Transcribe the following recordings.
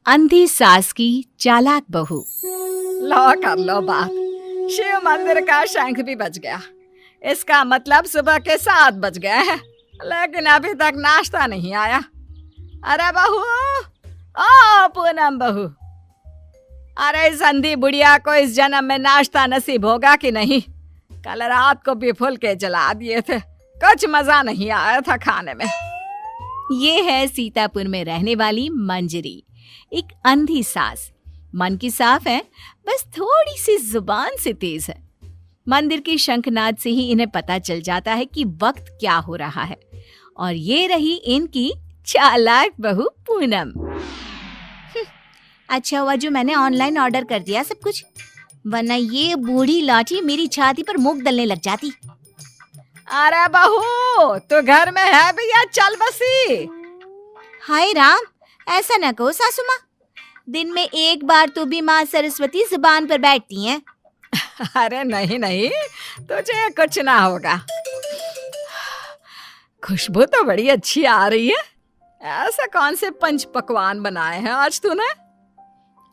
अंधी सास की चालाक बहू। लो कर लो बात। शिव मंदिर का शंख भी बज गया। इसका मतलब सुबह के 7 बज गए हैं, लेकिन अभी तक नाश्ता नहीं आया। अरे बहू, ओ पूनम बहू, अरे इस अंधी बुढ़िया को इस जन्म में नाश्ता नसीब होगा कि नहीं? कल रात को भी फुलके जला दिए थे, कुछ मजा नहीं आया था खाने में। ये है सीतापुर में रहने वाली मंजरी, एक अंधी सास। मन की साफ है, बस थोड़ी सी जुबान से तेज है। मंदिर के शंखनाद से ही इन्हें पता चल जाता है कि वक्त क्या हो रहा है। और ये रही इनकी चालाक बहू पूनम। अच्छा हुआ जो मैंने ऑनलाइन ऑर्डर कर दिया सब कुछ, वरना ये बूढ़ी लाठी मेरी छाती पर मूंग दलने लग जाती। अरे बहू, तू घर में है भैया, चल बसी। हाय राम, ऐसा न कहो सासू माँ, दिन में एक बार तो भी माँ सरस्वती जुबान पर बैठती हैं। अरे नहीं नहीं, तुझे कुछ ना होगा। खुशबू तो बड़ी अच्छी आ रही है। ऐसा कौन से पंच पकवान बनाए हैं आज तूने?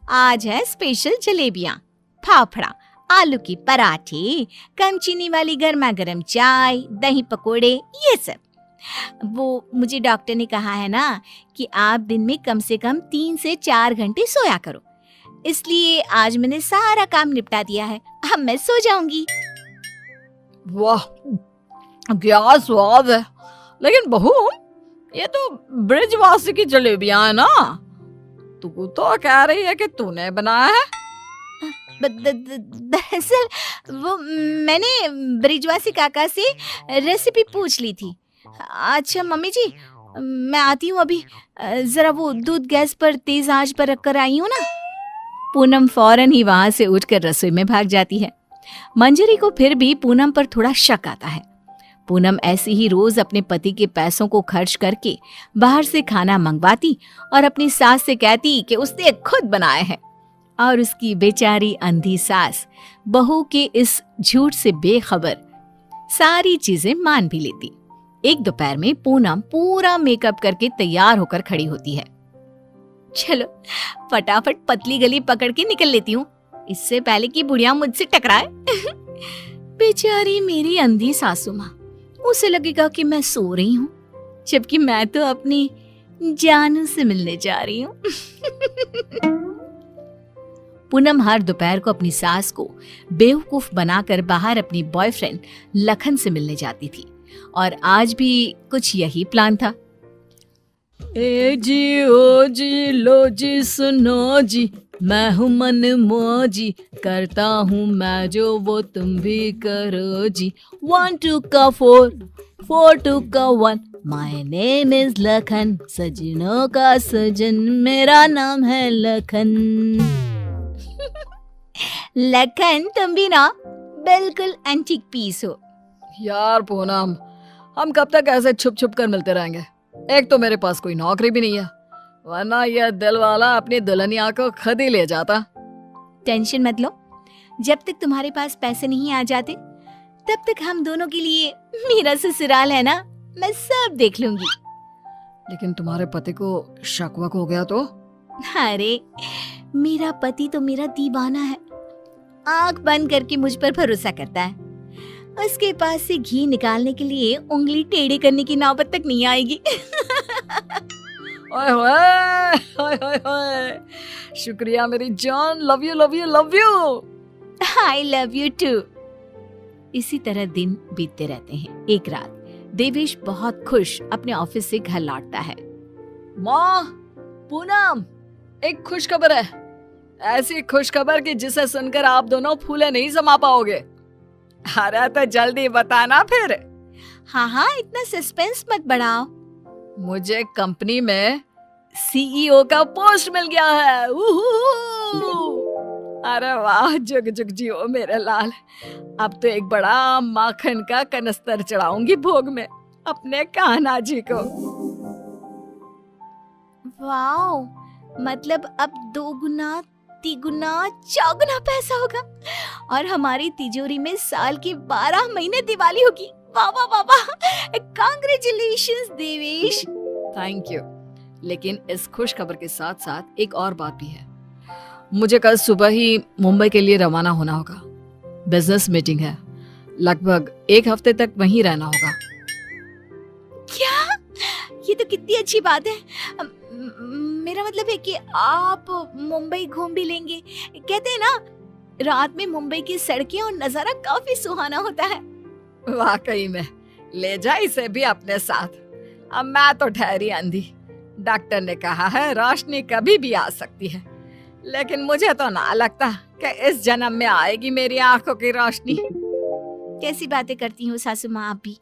आज है स्पेशल जलेबियाँ, फाफड़ा, आलू की पराठे, कम चीनी वाली गर्मा गर्म चाय, दही पकोड़े, ये सब। वो मुझे डॉक्टर ने कहा है ना कि आप दिन में कम से कम 3 से 4 घंटे सोया करो, इसलिए आज मैंने सारा काम निपटा दिया है। अब मैं सो जाऊंगी। वाह, क्या स्वाद है। लेकिन बहू, ये तो ब्रिजवासी की जलेबियां है ना? तू तो कह रही है कि तूने बनाया है। दरअसल वो मैंने ब्रिजवासी काका से रेसिपी पूछ ली थी। अच्छा मम्मी जी, मैं आती हूँ अभी, जरा वो दूध गैस पर तेज आंच पर रखकर आई हूँ ना। पूनम फौरन ही वहां से उठकर रसोई में भाग जाती है। मंजरी को फिर भी पूनम पर थोड़ा शक आता है। पूनम ऐसे ही रोज अपने पति के पैसों को खर्च करके बाहर से खाना मंगवाती और अपनी सास से कहती कि उसने खुद बनाए हैं। और उसकी बेचारी अंधी सास बहू के इस झूठ से बेखबर सारी चीजें मान भी लेती। एक दोपहर में पूनम पूरा मेकअप करके तैयार होकर खड़ी होती है। चलो फटाफट पतली गली पकड़ के निकल लेती हूँ, इससे पहले कि बुढ़िया मुझसे टकराए। बेचारी मेरी अंधी सासू माँ, उसे लगेगा कि मैं सो रही हूँ, जबकि मैं तो अपनी जानू से मिलने जा रही हूँ। पूनम हर दोपहर को अपनी सास को बेवकूफ बनाकर बाहर अपनी बॉयफ्रेंड लखन से मिलने जाती थी, और आज भी कुछ यही प्लान था। ए जी ओ जी लो जी सुनो जी, मैं हूँ मन मौजी, करता हूँ मैं जो वो तुम भी करो जी। 1 2 का 4, 4 2 का 1, माय नेम इज लखन, सजनों का सजन मेरा नाम है लखन। लखन, तुम भी ना बिल्कुल एंटीक पीस हो। यार पूनम, हम कब तक ऐसे छुप छुप कर मिलते रहेंगे? एक तो मेरे पास कोई नौकरी भी नहीं है, वरना यह दिल वाला अपनी दुल्हनिया को खुद ही ले जाता। टेंशन मत लो, जब तक तुम्हारे पास पैसे नहीं आ जाते तब तक हम दोनों के लिए मेरा ससुराल है ना, मैं सब देख लूंगी। लेकिन तुम्हारे पति को शक वक हो गया तो? अरे मेरा पति तो मेरा दीवाना है, आंख बंद करके मुझ पर भरोसा करता है। उसके पास से घी निकालने के लिए उंगली टेढ़ी करने की नौबत तक नहीं आएगी। ओए होए, ओए होए होए, शुक्रिया मेरी जान, love you love you love you. I love you too. इसी तरह दिन बीतते रहते हैं। एक रात देवेश बहुत खुश अपने ऑफिस से घर लौटता है। माँ, पूनम, एक खुश खबर है। ऐसी खुश खबर कि जिसे सुनकर आप दोनों फूले नहीं समा पाओगे। अरे तो जल्दी बताना फिर। हाँ हाँ, इतना सस्पेंस मत बढ़ाओ। मुझे कंपनी में सीईओ का पोस्ट मिल गया है। अरे वाह, जुग जुग जियो मेरे लाल। अब तो एक बड़ा माखन का कनस्तर चढ़ाऊंगी भोग में अपने कान्हा जी को। वाओ, मतलब अब 2 गुना 3 गुना 4 गुना पैसा होगा और हमारी तिजोरी में साल की 12 महीने दिवाली होगी। वाह वाह वाह वाह, कांग्रेचुलेशंस देवेश। Thank you. लेकिन इस खुश खबर के साथ साथ एक और बात भी है। मुझे कल सुबह ही मुंबई के लिए रवाना होना होगा। बिजनेस मीटिंग है, लगभग 1 हफ्ते तक वहीं रहना होगा। क्या? ये तो कितनी अच्छी बात है। मेरा मतलब है कि आप मुंबई घूम भी लेंगे। कहते हैं ना, रात में मुंबई की सड़कें और नजारा काफी सुहाना होता है। वाकई में, ले जा इसे भी अपने साथ। अब मैं तो ठहरी अंधी। डॉक्टर ने कहा है रोशनी कभी भी आ सकती है, लेकिन मुझे तो ना लगता कि इस जन्म में आएगी मेरी आंखों की रोशनी। कैसी बातें करती हूँ सासू माँ आप भी।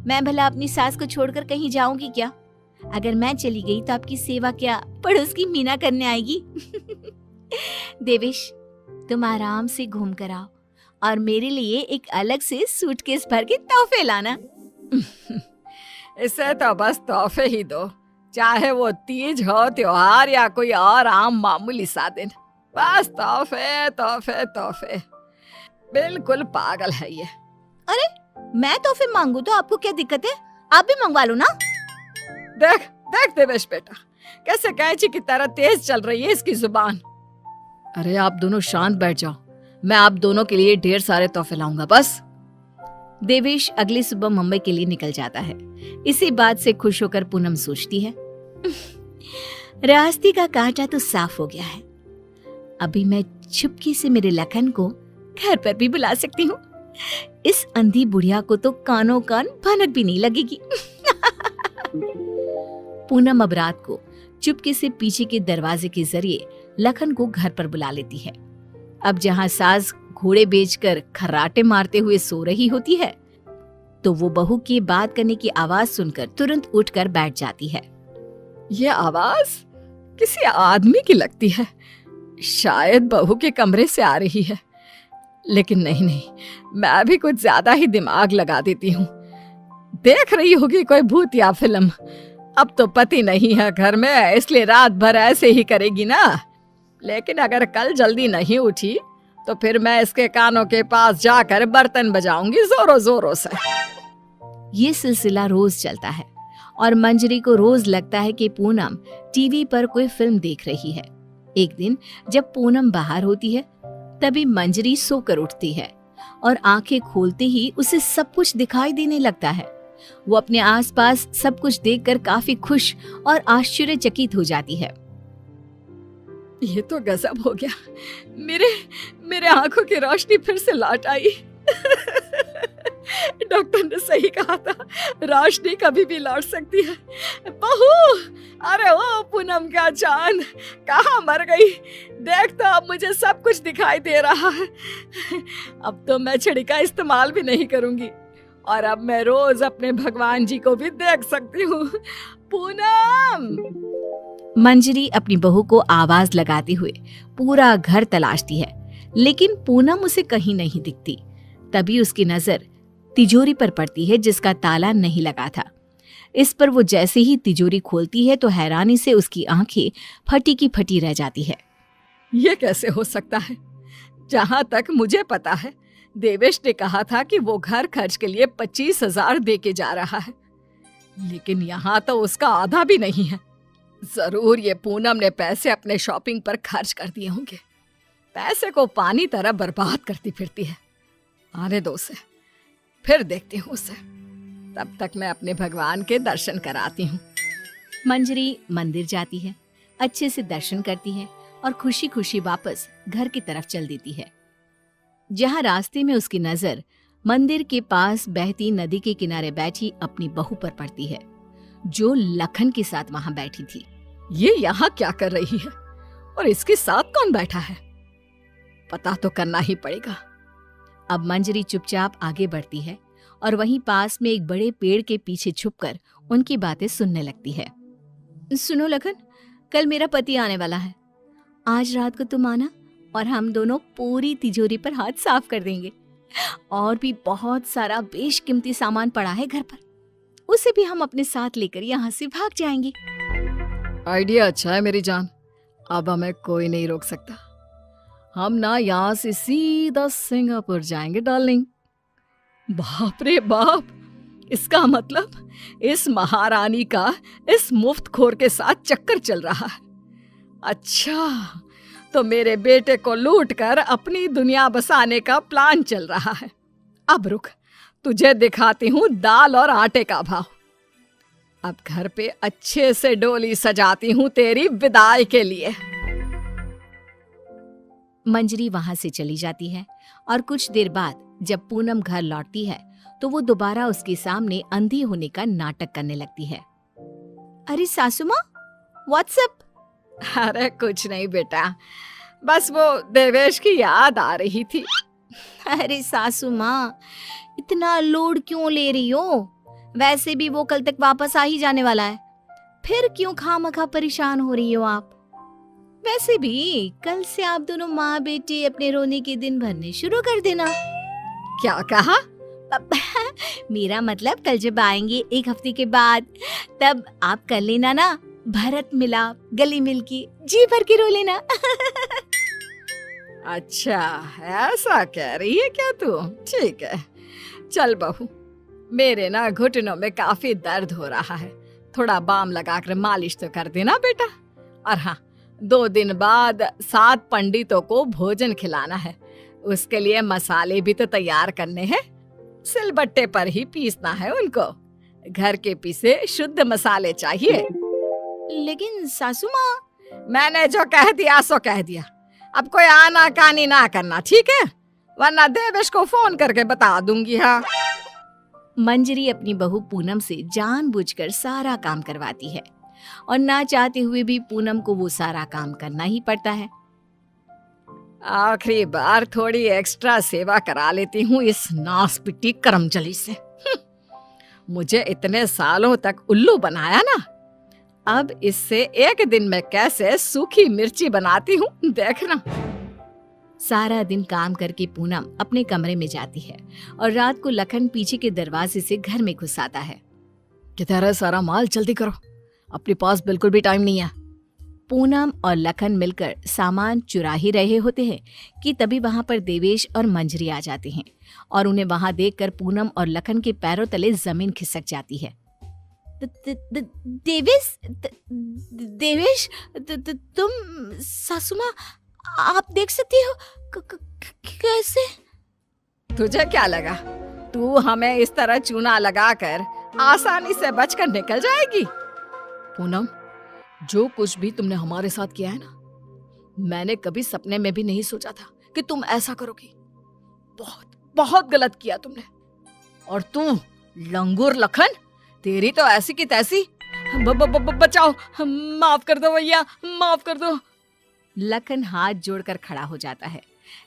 मैं भला अपनी सास को छोड़कर कहीं जाऊंगी क्या? अगर मैं चली गई तो आपकी सेवा क्या पड़ोस की मीना करने आएगी? देवेश, तुम आराम से घूम कर आओ और मेरे लिए एक अलग से सूटकेस भर के तोहफे लाना। इसे तो बस तोहफे ही दो, चाहे वो तीज हो, त्योहार या कोई और आम मामूली सा दिन। बस तोहफे तोहफे तोहफे। बिल्कुल पागल है ये। अरे, मैं तोहफे मांगू तो आपको क्या दिक्कत है? आप भी मंगवा लो ना। देख देख देवेश बेटा, कैसे कैंची की तरह तेज चल रही है इसकी जुबान। अरे आप दोनों शांत बैठ जाओ, मैं आप दोनों के लिए ढेर सारे तोहफे लाऊंगा बस। देवेश अगली सुबह मुंबई के लिए निकल जाता है। इसी बात से खुश होकर पूनम सोचती है, रास्ते का कांटा तो साफ हो गया है। अभी मैं चुपके से मेरे लखन को घर पर भी बुला सकती हूँ। इस अंधी बुढ़िया को तो कानों कान भनक भी नहीं लगेगी। पूनम अब रात को चुपके से पीछे के दरवाजे के जरिए लखन को घर पर बुला लेती है। अब जहाँ सास घोड़े बेचकर खर्राटे मारते हुए सो रही होती है, तो वो बहू की बात करने की आवाज सुनकर तुरंत उठकर बैठ जाती है। ये आवाज किसी आदमी की लगती है, शायद बहू के कमरे से आ रही है। लेकिन नहीं नहीं, मैं भी कुछ ज्यादा ही दिमाग लगा देती हूँ। देख रही होगी कोई भूत या फिल्म। अब तो पति नहीं है घर में, इसलिए रात भर ऐसे ही करेगी ना। लेकिन अगर कल जल्दी नहीं उठी तो फिर मैं इसके कानों के पास जाकर बर्तन बजाऊंगी जोरों जोरों से। ये सिलसिला रोज चलता है और मंजरी को रोज लगता है कि पूनम टीवी पर कोई फिल्म देख रही है। एक दिन जब पूनम बाहर होती है, तभी मंजरी सोकर उठती है और आंखें खोलते ही उसे सब कुछ दिखाई देने लगता है। वो अपने आसपास सब कुछ देखकर काफी खुश और आश्चर्यचकित हो जाती है। ये तो गजब हो गया, मेरे आंखों की रोशनी फिर से लौट आई। डॉक्टर ने सही कहा था, रोशनी कभी भी लौट सकती है। बहू, अरे ओ पूनम का चांद, कहाँ मर गई? देख तो अब मुझे सब कुछ दिखाई दे रहा है। अब तो मैं छड़ी का इस्तेमाल भी नहीं करूंगी और अब मैं रोज अपने भगवान जी को भी देख सकती हूँ। पूनम! मंजरी अपनी बहू को आवाज लगाते हुए पूरा घर तलाशती है, लेकिन पूनम उसे कहीं नहीं दिखती। तभी उसकी नजर तिजोरी पर पड़ती है जिसका ताला नहीं लगा था। इस पर वो जैसे ही तिजोरी खोलती है तो हैरानी से उसकी आंखें फटी की फटी रह जाती है। ये कैसे हो सकता है? जहां तक मुझे पता है, देवेश ने कहा था कि वो घर खर्च के लिए 25,000 दे के जा रहा है, लेकिन यहाँ तो उसका आधा भी नहीं है। जरूर ये पूनम ने पैसे अपने शॉपिंग पर खर्च कर दिए होंगे। पैसे को पानी तरह बर्बाद करती फिरती है। आने दो उसे, फिर देखती हूँ उसे। तब तक मैं अपने भगवान के दर्शन कराती हूँ। मंजरी मंदिर जाती है, अच्छे से दर्शन करती है और खुशी खुशी वापस घर की तरफ चल देती है। जहाँ रास्ते में उसकी नजर मंदिर के पास बहती नदी के किनारे बैठी अपनी बहू पर पड़ती है, जो लखन के साथ वहां बैठी थी। ये यहाँ क्या कर रही है और इसके साथ कौन बैठा है? पता तो करना ही पड़ेगा। अब मंजरी चुपचाप आगे बढ़ती है और वहीं पास में एक बड़े पेड़ के पीछे छुपकर उनकी बातें सुनने लगती है। सुनो लखन, कल मेरा पति आने वाला है। आज रात को तुम आना और हम दोनों पूरी तिजोरी पर हाथ साफ कर देंगे। और भी बहुत सारा बेशकीमती सामान पड़ा है घर पर, उसे भी हम अपने साथ लेकर यहाँ से भाग जाएंगे। आइडिया अच्छा है मेरी जान, अब हमें कोई नहीं रोक सकता। हम ना यहाँ से सीधा सिंगापुर जाएंगे डार्लिंग। बाप रे बाप, इसका मतलब इस महारानी का इस मुफ्तखोर के साथ चक्कर चल रहा है। अच्छा, तो मेरे बेटे को लूट कर अपनी दुनिया बसाने का प्लान चल रहा है। अब रुक, तुझे दिखाती हूँ दाल और आटे का भाव। अब घर पे अच्छे से डोली सजाती हूँ तेरी विदाई के लिए। मंजरी वहां से चली जाती है और कुछ देर बाद जब पूनम घर लौटती है तो वो दोबारा उसके सामने अंधी होने का नाटक करने लगती है। अरे सासू माँ, व्हाट्सएप? अरे कुछ नहीं बेटा, बस वो देवेश की याद आ रही थी। अरे सासू माँ, इतना लोड क्यों ले रही हो? वैसे भी वो कल तक वापस आ ही जाने वाला है, फिर क्यों खामखा परेशान हो रही हो आप? वैसे भी कल से आप दोनों माँ बेटे अपने रोने के दिन भरने शुरू कर देना। क्या कहा? मेरा मतलब कल जब आएंगे 1 हफ्ते के बाद, तब आप कर लेना ना भरत मिलाप, गली मिलके जी भर के रो लेना। अच्छा, ऐसा कह रही है क्या तू? ठीक है, चल बहू, मेरे ना घुटनों में काफी दर्द हो रहा है, थोड़ा बाम लगाकर मालिश तो कर देना बेटा। और हाँ, 2 दिन बाद 7 पंडितों को भोजन खिलाना है, उसके लिए मसाले भी तो तैयार करने हैं। सिलबट्टे पर ही पीसना है उनको, घर के पीसे शुद्ध मसाले चाहिए। लेकिन सासू माँ, मैंने जो कह दिया सो कह दिया, अब कोई आनाकानी ना करना, ठीक है? वरना देवेश को फोन करके बता दूंगी। हाँ, मंजरी अपनी बहू पूनम से जानबूझकर सारा काम करवाती है और ना चाहते हुए भी पूनम को वो सारा काम करना ही पड़ता है। आखिरी बार थोड़ी एक्स्ट्रा सेवा करा लेती हूँ इस नासपिटी करमचली से। मुझे इतने सालों तक उल्लू बनाया ना, अब इससे एक दिन में कैसे सूखी मिर्ची बनाती हूँ, देखना। सारा दिन काम करके पूनम अपने कमरे में जाती है और रात को लखन पीछे के दरवाजे से घर में घुस आता है। किधर है सारा माल? जल्दी करो, अपने पास बिल्कुल भी टाइम नहीं है। पूनम और लखन मिलकर सामान चुरा ही रहे होते हैं कि तभी वहां पर देवेश और मंजरी आ जाते हैं और उन्हें वहां देखकर पूनम और लखन के पैरों तले जमीन खिसक जाती है। देवेश, देवेश, तुम? सासू माँ, आप देख सकती हो? कैसे? तुझे क्या लगा तू हमें इस तरह चूना लगाकर आसानी से बचकर निकल जाएगी? पूनम, जो कुछ भी तुमने हमारे साथ किया है ना, मैंने कभी सपने में भी नहीं सोचा था कि तुम ऐसा करोगी। बहुत बहुत गलत किया तुमने। और तू लंगूर लखन, तेरी तो ऐसी की तैसी। बचाओ, माफ कर दो भैया, माफ कर दो। लखन हाथ जोड़कर खड़ा हो जाता है,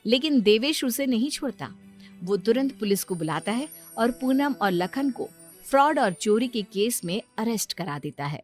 लेकिन देवेश उसे नहीं छोड़ता। वो तुरंत पुलिस को बुलाता है और पूनम और लखन को फ्रॉड और चोरी के केस में अरेस्ट करा देता है।